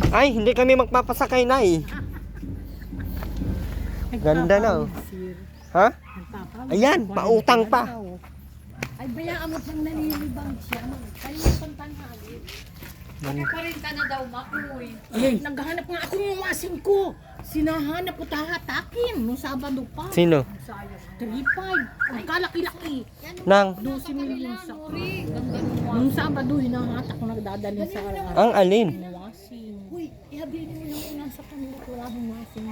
Ay, hindi kami magpapasakay na eh. Ganda na oh. Ha? Ayan, pautang pa. Ay, bayaan mo pang nalilibang siya. Kalimutan tanghali. Magkarinta na daw, makuy. Naghahanap nga ako ng masin ko. Sinahanap ko tahatakin nung Sabado pa. Sino? 3-5. Ang kalaki-laki. Nang? 12 million sa nung Sabado, hinahatak ko nagdadalhin sa Ang alin? masin. Uy, ihabilin mo lang una sa kanila. Wala akong masin.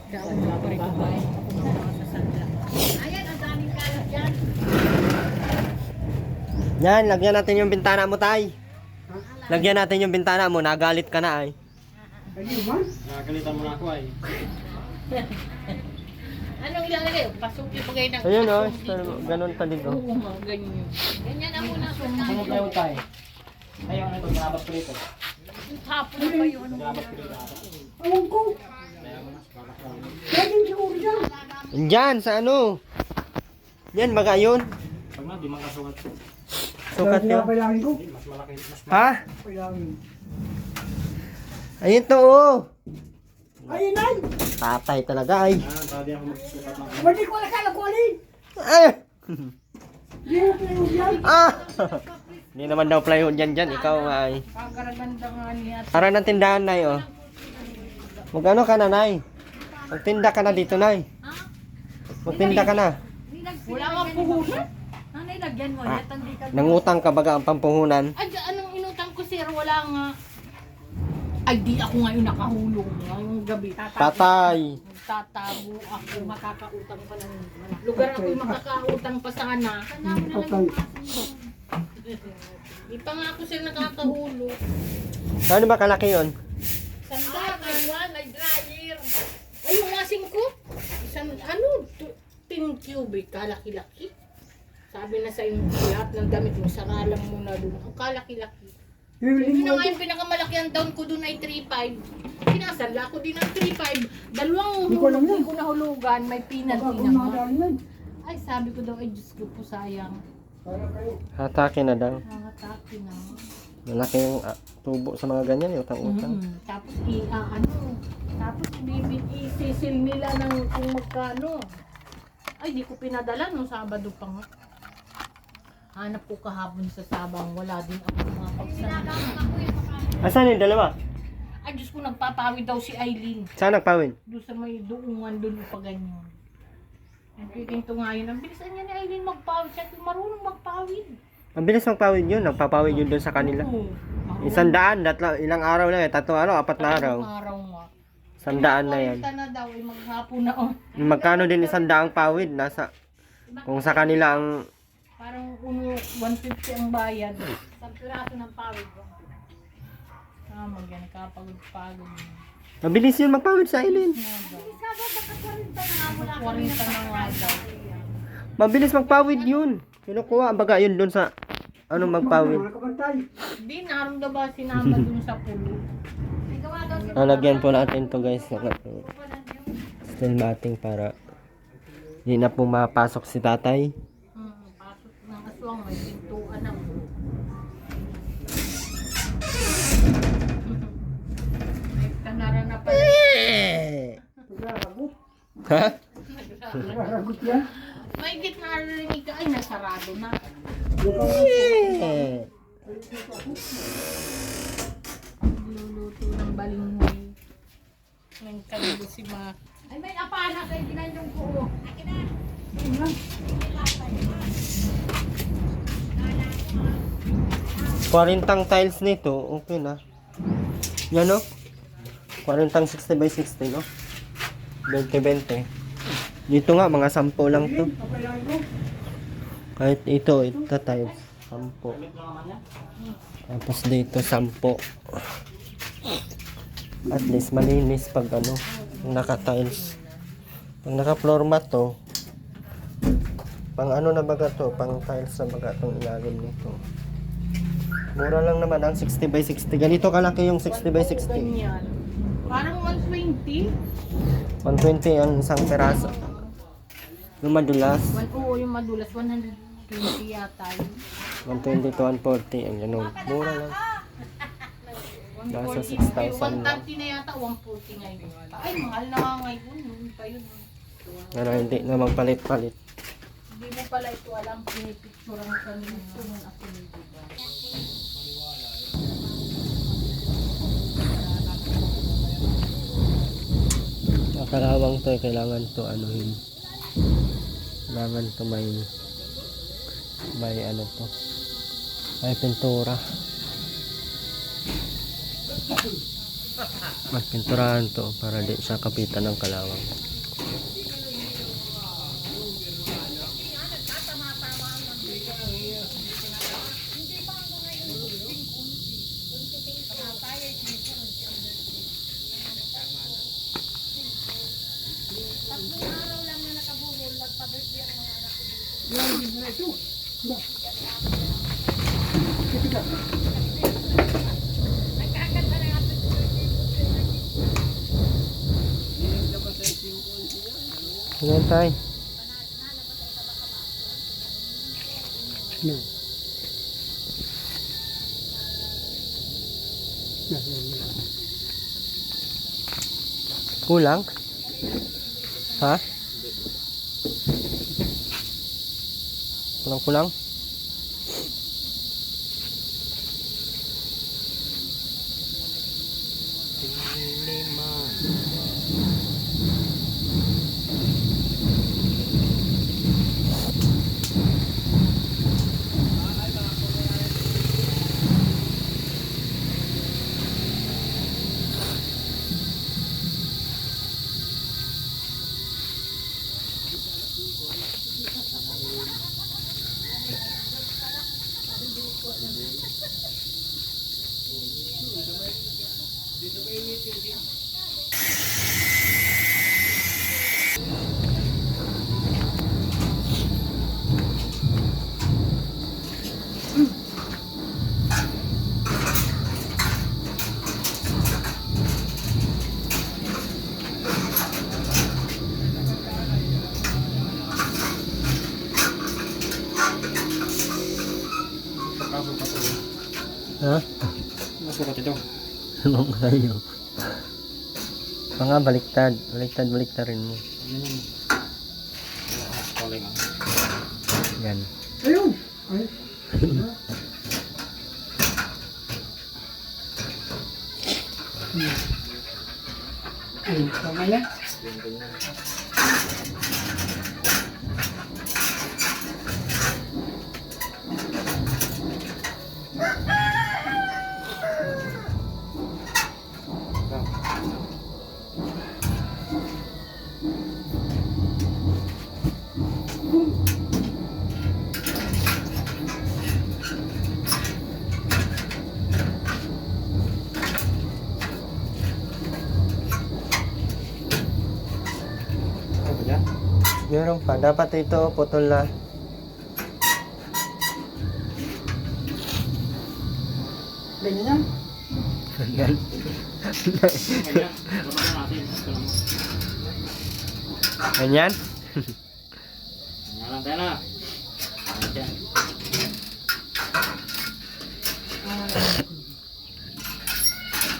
Dahil wala pa rin kumain. Sa sandla. Ayan, ang daming kalat dyan. Yan, lagyan natin yung bintana mo, tay. Lagyan natin yung bintana mo, nagalit ka na ay. Nakakalitan mo na ako ay. Anong ilalagay? Pasok yung bagay ng Ayun oh, ganun talig oh. Oo, mga ganyan. Ganyan ang muna. Ano tayo tayo? Ayun, ito, grabat ko rito. Hapon na pa yun. Grabat ko rito. Diyan, sa ano? Yan, baga yun. Pag na, di makasukat. Sukat yun. Mas malaki, mas Ha? Ayun to oh. Ayun ay! Tatay talaga ay. tadi ako magsusukat ng Hindi ko alam kala ko alin! Ay! Hindi mo pinag yan! Ah! Hindi naman daw plywood yan dyan, ikaw ay. Pagkaraganda nga niya. Tara ng tindahan, nay oh. Magano ka na, nay? Magtinda ka na dito, nay. Magtinda ka na. Wala nga puhunan. Ano nilagyan mo? Ah. Yatang di ka. Nangutang ka baga ang pampuhunan. Ay, anong inutang ko sir? Wala nga. Ay, di ako ngayon nakahulog. Ngayong gabi. Tatay. Tatago ako. Makakautang pa ng lugar ako makakautang pa sana. Di pa nga ako sir nakakahulog. Ano ba kalaki yun? Sandakan, may dryer. Ay, yung lasing ko. Isang, 10 cubic, kalaki-laki. Sabi na sa inyo, lahat ng damit mo, saralang mo na doon. Ang kalaki-laki. Yun na nga yung pinakamalaki ang down ko doon ay 3.5. Sinasala ko din ng 3.5. Dalawang hulog din ko nahulugan, may penalty naman. Ay, sabi ko daw, ay Diyos ko po, sayang. Hatake na daw. Nakatake na. Malaki yung tubo sa mga ganyan, utang-utang. Tapos tapos isisil nila ng kung magkano. Ay, di ko pinadala nung Sabado pa nga. Hanap ko kahapon sa Sabang, wala din ako mga pagsama. Asan yung dalawa? Ay, Diyos ko, nagpapawid daw si Eileen. Saan nagpawin? Doon sa may duungan doon pa ganyan. Ang kikinto nga yun. Ang bilisan niya ni Eileen magpawid. Siya marunong magpawid. Ang bilis magpawid yun, nagpapawid yun doon sa kanila. Oo. 100, ilang araw lang eh, 3 araw, 4 na araw. Araw nga. 100 na yan. 40 na daw, ay maghapon na oh. Magkano din 100 ang pawid? Nasa, kung sa kanila ang, Parang 150 ang bayad. Sa piraso ng pawid. Tama yan, kapagod-pagod. mabilis yun magpawid sa ilin. 40 na nga daw. Mabilis magpawid yun. Kinukuha, baga yun doon sa, ano magpawid. Di, naroon daw ba sinama dun sa pulo? Lalagyan po natin to guys. Still mating para hindi na po mapasok si tatay. Pasok ng aswang, may pintuan na. May kanara na pala. Ha? Nagaragot yan. May gitna narinig ka, ay nasarado na. Luluto ng balinghoy. Ng kalbo si Ma. Ay, may apana kay ginanyong ko. Akin na. Kwarintang tiles nito, okay na. Yan o. 40 60 by 60 no? 20-20. Dito nga, mga 10 lang to. Kahit ito tiles. 10. Tapos dito 10. At least malinis pag ano, naka-tiles. Pag naka-floor mat to, pang ano na baga to, pang tiles na baga tong ilalim nito. Mura lang naman ang 60 by 60. Ganito kalaki yung 60 by 60. Ganyan. Parang 120. 120 ang isang peraso. Yung madulas, Oo, yung madulas, 120 yata yun. 120 to 140. Ang ganun. Mura lang. Nasa 140. 6,000 lang. 130 na yata, 140 ngayon. Ay, mahal na nga ngayon. Noon pa yun. Ano, hindi na magpalit-palit. Hindi mo pala ito alam, pinipicturean ka nito ng ako nito ba? Ang kalawang to, kailangan to anuhin. Kailangan to may ano to. May pintura. Magpinturahan to para di siya kapitan ng kalawang. Ano tayo? No. Kulang? Ha? Kulang-kulang? Ha? Masukat ito. Anong kayo? Mga baliktad. Baliktad-baliktarin mo. Calling. Yan. Ayun! Ay. Ayun, tama yan. Ano ba yan? Meron pa. Dapat ito putol na. Ganyan yan. Yan. Ganyan. Baba natin. Ito lang mo. Ganyan. Ganyan lang tayo na. Ayun dyan.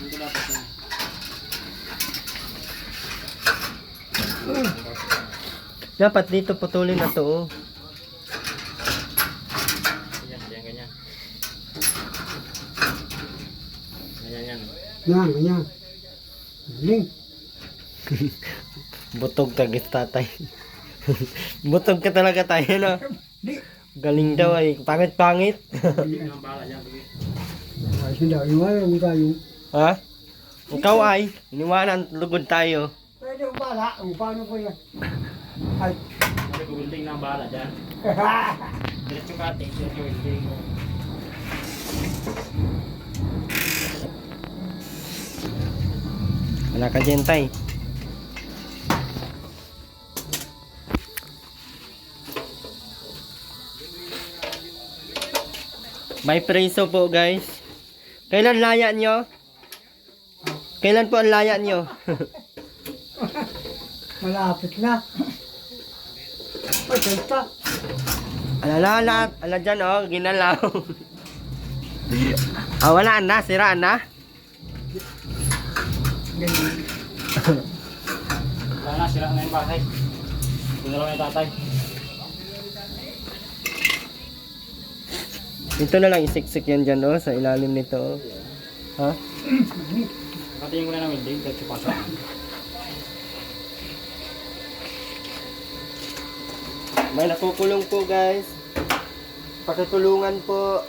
Dito dapat yan. Dapat dito putulin na to. Oh. Ganyan, ganyan. Ganyan, yan. Yan, ganyan. Galing. Butog tagis tatay. Butog ka talaga tayo, no? Di. Galing daw ay. Pangit-pangit. Hindi naman bahala dyan. Sige. Ay, sila, iwanan mo tayo. Ha? Ikaw ay. Iniwanan, lugod tayo. Pwede mo bala. Ang paano ko yan? Ay. Hindi ko building na ang bahala dyan. Diretso ka, take your building. Wala ka dyan, tay. May preso po, guys. Kailan laya nyo? Kailan po ang laya nyo? Malapit na. Ay, kanta. Ala dyan, oh. Ginalaw. Ah, wala na. Siraan na. Ganyan. Wala na, sira na yung bahay. Pinalaw yung tatay. Ito na lang isiksik yan dyan, oh, sa ilalim nito. Oh. Ha? Nakatingin ko na ng welding, dahil siya pasok. May nakukulong po, guys. Pakitulungan po.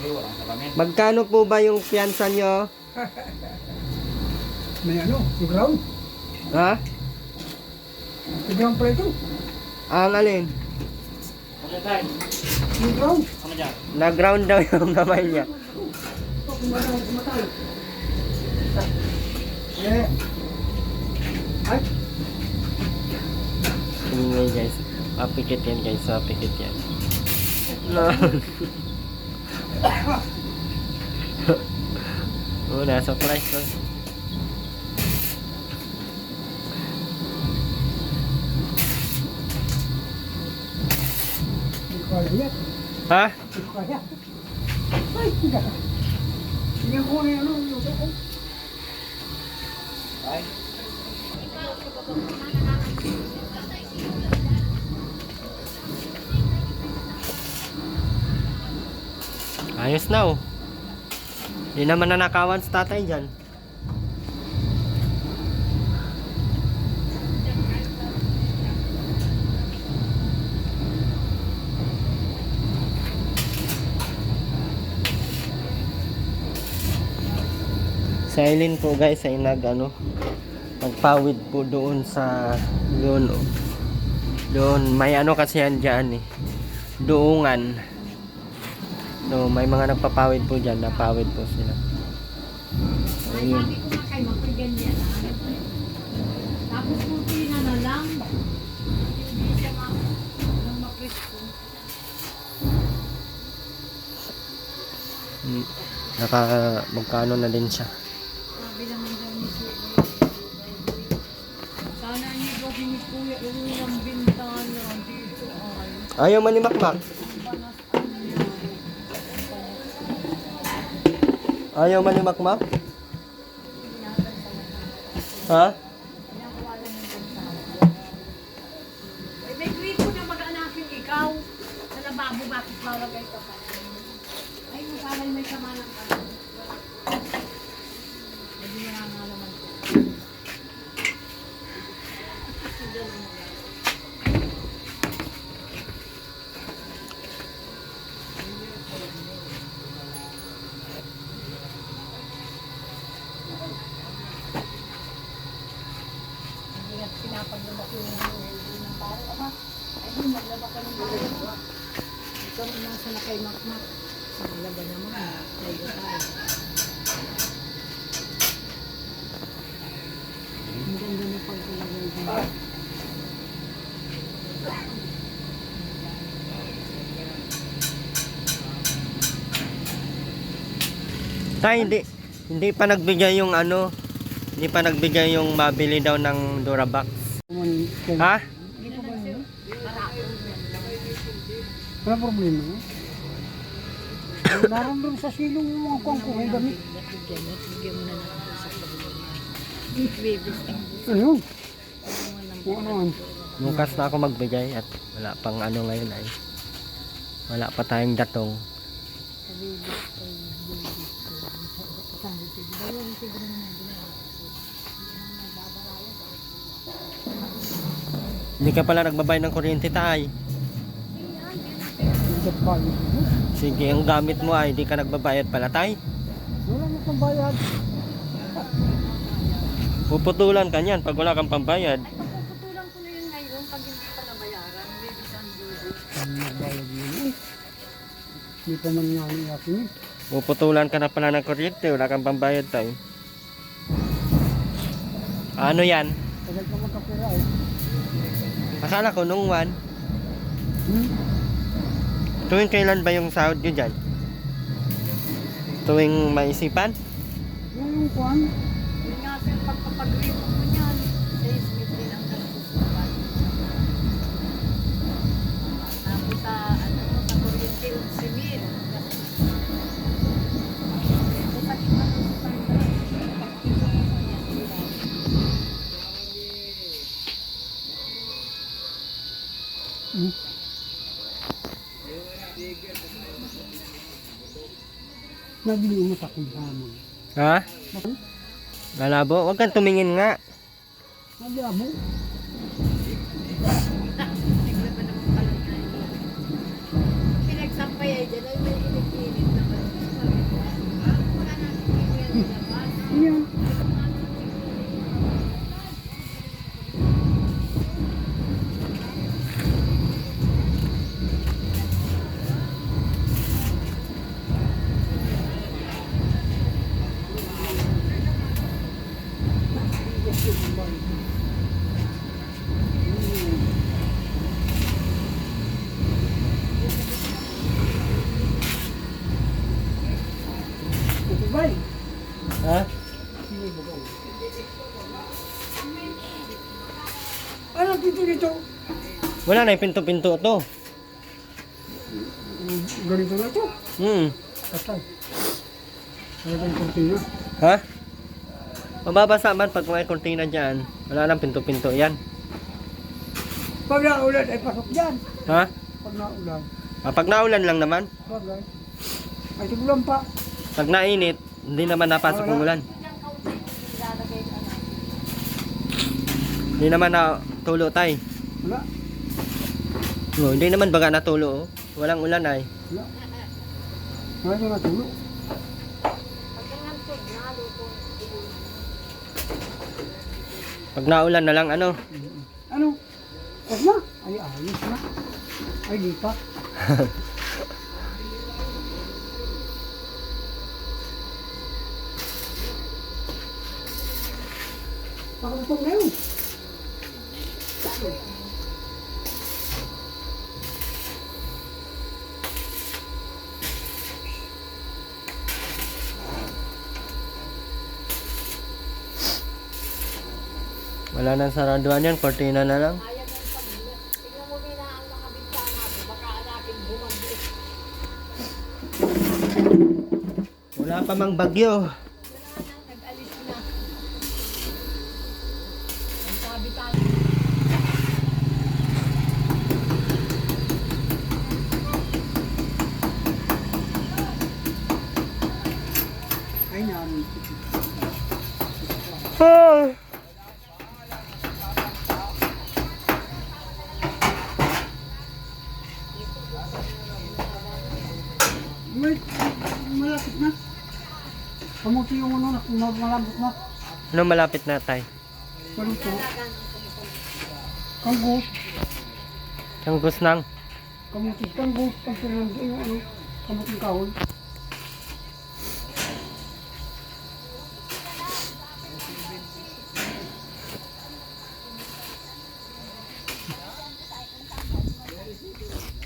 Uy, walang salamin. Magkano po ba yung piyansa nyo? May ano, yung ground. Ha? Yung ground pala ito. Ang alin? Okay, tayo. Yung ground. Ano dyan? Na-ground daw yung kamay niya. Kumatay. Eh. Ay. Ingay, guys. Mapikit yan, guys. Mapikit yan. No. Oh, nasa price, oh. Hindi ko kaya yan. Ha? Hindi ko kaya. Ay, hindi. Tingnan ko na yung ano, yung soko. Ay. Ayos na, oh. Hindi naman nanakawan sa tatay dyan. Si Aileen po, guys, ay magpawid po doon sa doon, oh. Doon may ano kasi yan dyan, eh, doongan. No, may mga nagpapawid po dyan, napawid po sila. Ay, Ayun. sabi ko nga kayo, magpaganyan. Tapos kurtina na lang. Hindi siya mapresko. Magkano na din siya. Sabi naman daw ni Sir. Sana niyo gawin ni Kuya yung bintana dito ay. Ayaw man ni Makmak. Ayaw man ni Makmak? Ha? Ay, may gripo na mag-anakin ikaw. Sa lababo, bakit malagay ka pa? Ay, masalay may sama ng ano. Hindi na nga naman ko. Pinapaglaba ko yung ng baro. Ama, ay di, maglaba ka ng baro. Ikaw ang nasa na kay Makmak. Maglaba naman. Tayo tayo. Ang ganda na pagkalagay dyan. Tay, hindi pa nagbigay yung hindi pa nagbigay yung mabili daw ng Durabox. Ha? Wala problema. Naroon doon sa silong yung mga kongkong ay damit. Bigyan mo na natin sa pagkakas. Babies. Ano yun? Kung ano man. Bukas na ako magbigay at wala pang ngayon ay. Wala pa tayong datong. Hindi ka pala nagbabayad ng kuryente, tay. Sige, ang gamit mo ay hindi ka nagbabayad pala, tay. Wala mo pang bayad. Puputulan ka niyan pag wala kang pambayad. Ay, papuputulan ko na yun ngayon pag hindi pa nabayaran. Babies ang dulo. Bayad yun. Hindi pa man nga ang akin eh. Puputulan ka na pala ng kuryente, wala kang pambayad, tay. Ano yan? Tagal ka magkapira eh. Akala ko nung tuwing kailan ba yung sahod nyo dyan? Tuwing maisipan? Yung kwan. Yun nga sir, pagpapag-report mo niyan. Seismith din ang nagsusulat. Tapos sa kuryente, 11,000. Nabili mo sa kumhamon. Ha? Malabo? Huwag kang tumingin nga. Nabiyabo. Pinagsampay ay dyan ay may init-init naman. Wala na init na labas. Yan. Bay. Ha? Ano dito dito? Wala na yung pinto-pinto to. Ganito na ito. Patay. Ano itong kurtina? Ha? Mababasa man pag may kortina dyan. Wala nang pinto-pinto yan. Pag naulan ay pasok dyan. Ha? Pag naulan. Pag naulan lang naman. Bagay. Ay tigulang pa. Pag nainit, hindi naman napasok ng ulan. Hindi naman na tulo tay. Wala. No, hindi naman baga natulo. Oh. Walang ulan ay. Wala. Wala na natulog. Pag naulan na lang ano. Ano? Huwag na. Ay ayos na. Ay di pa. Pakapag na yun. Wala nang saraduan yan. Kortina na lang. Ayaw ng pag- tingnan mo nila ang mga bintana mo. Baka hanapin bumagyo. Wala pa mang bagyo. Wala nang nag-alis na. Ang sabi tayo. Ay namin. Ah. May malapit na. Kamuti yung ano na malambot na. Ano malapit na tay? Ganito. Kanggus. Ang gus nang. Kamuti kanggus. Ang pinanong yung ano. Kamuting kahoy.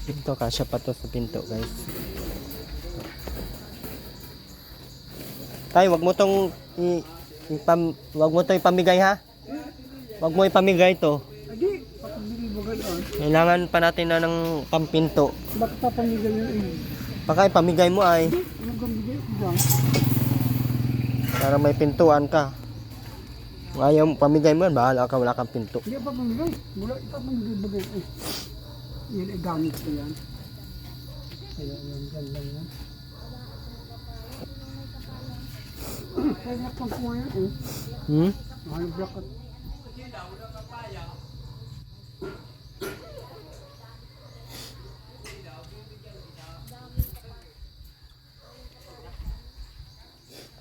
Pinto, kasya pa to sa pinto guys. Tay, wag mo tong wag mo to ipamigay ha. Wag mo ipamigay to. Adi, papamigay bagay on. Kailangan pa natin na ng pampinto. Bakit papamigay yun eh? Baka ipamigay mo ay Anong gambigay ko dyan? para may pintuan ka. Ayaw pamigay mo yan, bahala ka, wala kang pinto. Hindi papamigay. Wala ipapamigay bagay eh. Yan ay gamit ko yan. Kaya yan, dyan lang yan. Kaya nakang kuha yan eh. Hmm? Mahal blakat.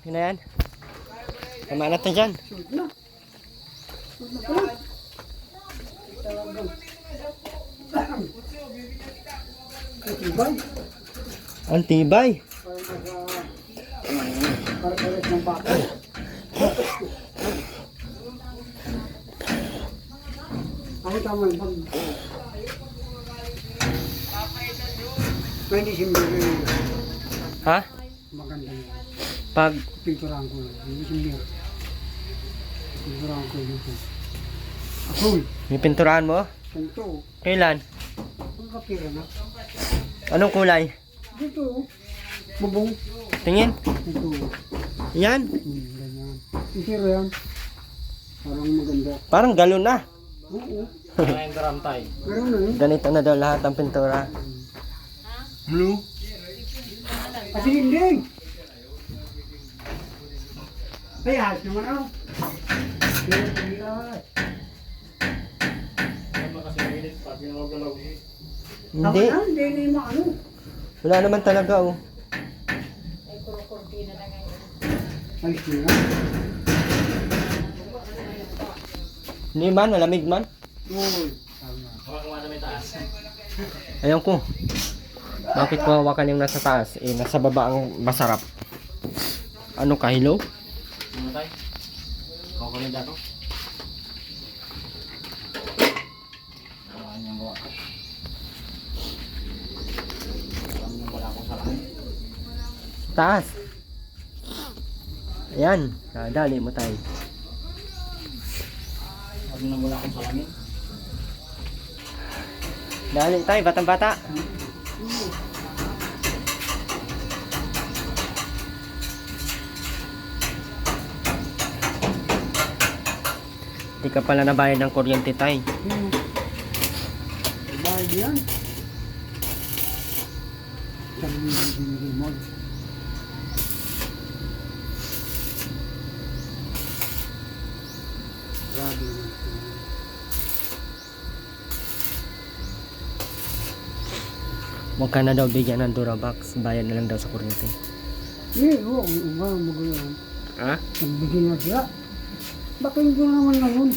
Yun na yan. Tama na to dyan. Sulit na. Sulit na pala. Talagang. Ay, tibay. Ang tibay. Para pares ng baka. Ako tama yung pag... Pwede simple rin. Ha? Maganda yun. Pag Pinturahan ko lang. Hindi simple. Pinturahan ko dito. Ako, may pinturahan mo? ganito. Kailan? Ang kapira na. Anong kulay? Dito. Bubong. Tingin. Dito. Yan. Ganyan. Pero yan. Parang maganda. Parang galon na. Oo. Kaya yung garam tay. Meron na yun. Ganito na daw lahat ang pintura. Blue? Kasi dinding. Ay, ayos naman ako. Ano kasi mainit pag ginalaw-galaw. Hindi. Hindi mo ano. Wala naman talaga oh. Ay, kuro-kurtina na ngayon. Ayos na. Hindi man, malamig man. Uy. Tama. Hawakan mo na may taas. Ayun ko. Bakit ko hawakan yung nasa taas? Eh, nasa baba ang masarap. Ano ka, hello? Ano tayo? Okay na dato. Hawakan niyang gawa. Alam niyo wala akong salamin. Taas. Ayan. Dali mo tayo. Alam niyo wala akong salamin. Dali tayo, batang bata. Hindi ka pala nabayad ng kuryente tayo. Bayad yan. Sabi mo yung binigay mo. Grabe yun. Huwag ka na daw bigyan ng Durabox. Bayad na lang daw sa kuryente. Oo, magayon. Ha? Nagbigay na siya. Baka hindi naman ngayon.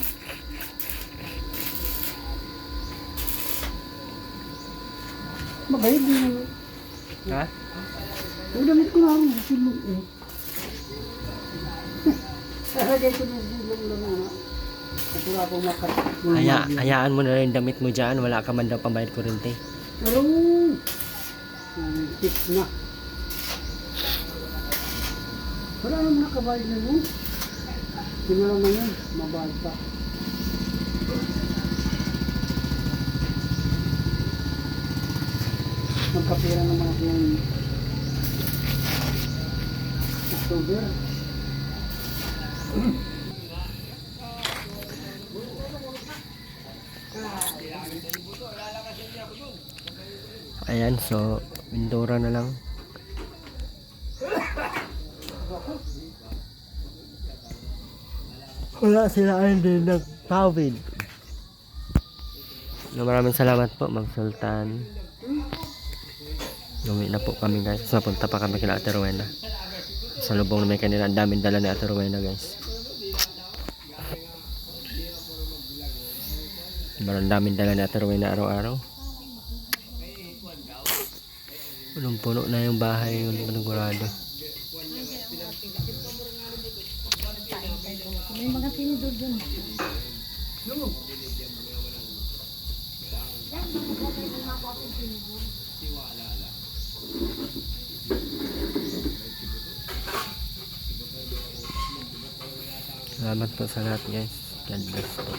Magayad din naman. Ha? Ang damit ko na rin, silog eh. Lagay ko ng silog lang na. At wala akong makat. Hayaan mo na rin damit mo dyan. Wala ka man daw pambayad kuryente. Pero, tip na. Wala naman nakabayad na yun. Sino naman yun, mabayad pa. Magkapira naman ako ng October. Ayan, so Mindoro na lang. Wala sila din nagtawid. No, maraming salamat po, Ma'am Sultan. Uwi na po kami guys. So, punta pa kami kila Ate Rowena. Sa lubong namin kanina, ang daming dala ni Ate Rowena guys. Ang daming dala ni Ate Rowena araw-araw. Punong-puno na yung bahay, yung panigurado. May mga tinidor dun. Salamat po sa lahat guys. God bless po.